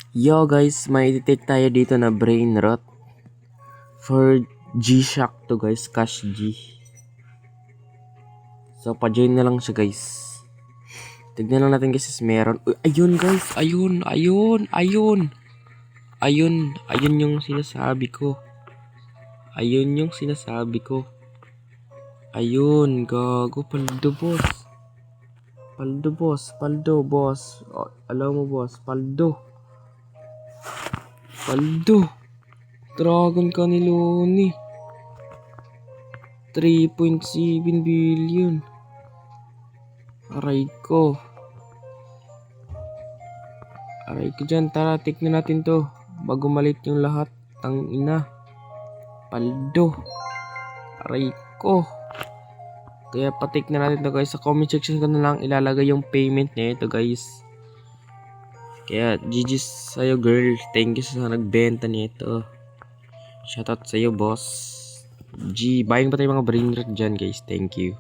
Yo guys, may detect tayo dito na brain rot. For G-Shock to guys, Cash G. So pa-join na lang siya guys. Tignan lang natin guys is meron. Uy, ayun guys, ayun yung sinasabi ko. Ayun, gago, paldo boss. Paldo boss. Oh, alam mo boss, paldo. Dragon Cannelloni. 3.7 billion. Aray ko dyan. Tara, tignan natin to. Bago malit yung lahat. Tang ina. Paldo. Aray ko. Kaya patik na natin to guys. Sa comment section ko na lang ilalagay yung payment niya ito guys. Kaya GG's sa'yo girl. Thank you sa nagbenta nito. Shoutout sa'yo boss. Buying pa tayo mga brain rot dyan guys. Thank you.